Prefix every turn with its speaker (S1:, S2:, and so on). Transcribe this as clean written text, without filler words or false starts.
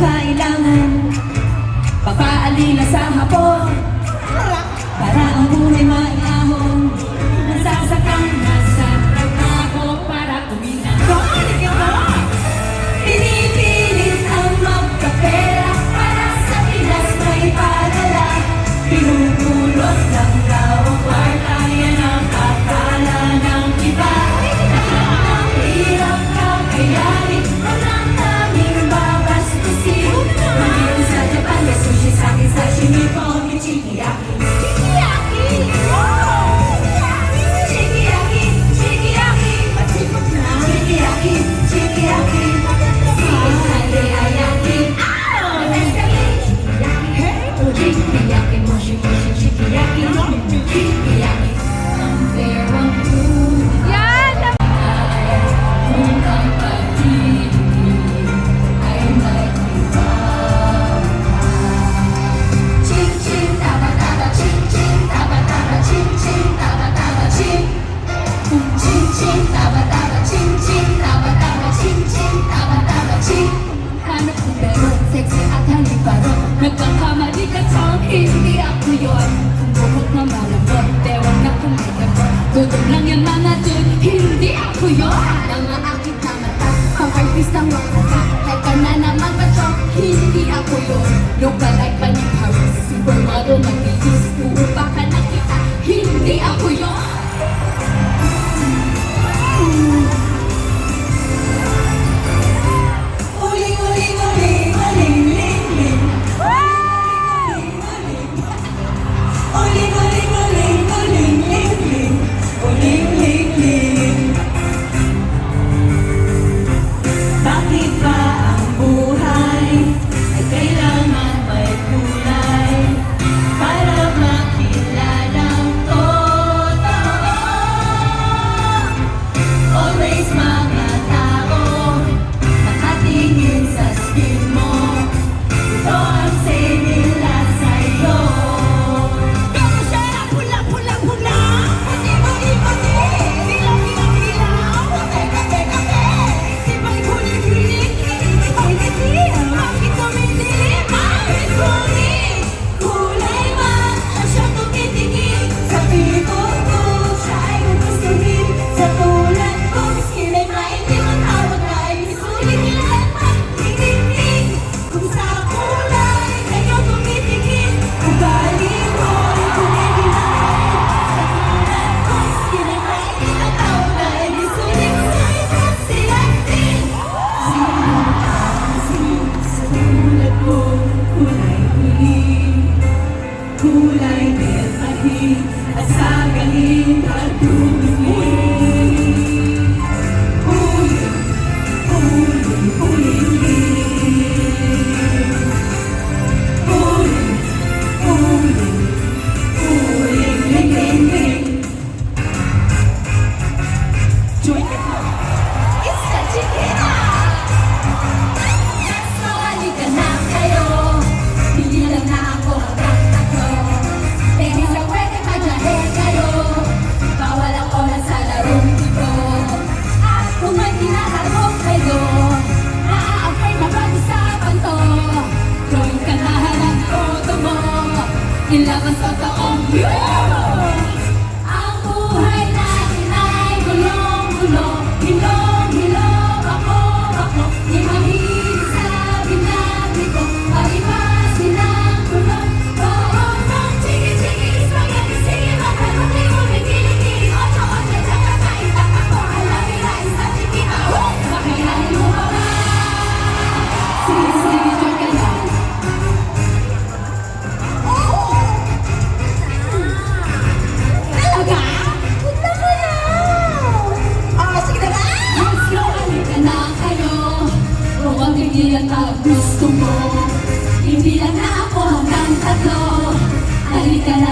S1: kailangan papaalila sa hapon para ang buhay maihahon. Nasasakang nasa trabaho para kumita. Pinipilit ang magkapera para sa Pinas may padala. Pinupulot lang daw ang kwarta, yan ang akala ng iba. Ang hirap kakayanin, walang daming babastusin. Nandito sa Japan, may sushi sa akin, sashimi po, may chikiyaki.
S2: Nagkakamali ka siyang hindi ako yun. Kung bukot na malambot, tewang na kumilagot. Tutog lang yung mga dun, hindi ako yun. Mga akit na mata, pang artistang wakata. Teka na naman ba siya, hindi ako yun. Lookalike pa ni Paris, supermodel na bilis. Uupa ka na kita, hindi ako yun.
S1: Bakit ba ang buhay ay kailangan may kulay para makilala ang totoo? Always mga tao nakatingin sa skin mo. Ito ang say nila sa'yo. Pero siya pula-pula-pula, puti-puti-puti, dilaw-dilaw-dilaw, kape-kape-kape. Kulay man ang siyang tumitingin sa people ko, siya ay gugustuhin. Sa tulad ko, miskin ay hindi matawag na ay misulit nilahat magtitingin. Kung sa kulay kayo tumitingin, ugali mo ay kulay nilahat. Sa tulad ko, miskin ay hindi matawag na ay misulit nilahat magtitingin. Sa tulad ko, kulay huli, kulay bermahin, at sa galing at dumili. Huli, huli, huli, huli, huli, huli, ling, ling, ling. Join it now. It's the Chiquita! Halika na kayo, hindi lang na ako magkakatlo. Hindi na pwede madyahe kayo, bawal ang oras sa larong ito. At kung may tinatarong kayo, naa-afraid na pag-usapan to. Join ka na ng todo mo, ilaban sa taong hero. Ang buhay natin ay gulong-gulo, hilong-hilong, ako, di mahilig sa binati ko, palipasin ang kulot. Oo, nang chiki-chiki, spaghetti, sige, makaroni, ulit, kilikili, ocho-ocho, tsaka kain, ako, alawi, rice, at chikita, makayanin mo ba ba? Sige, join ka lang. Talaga? Punta ka na! Sige na ba? Let's go, halika na kayo. Kung ang tigilan na gusto mo, hindi lang na ako hanggang tatlo. Halika na,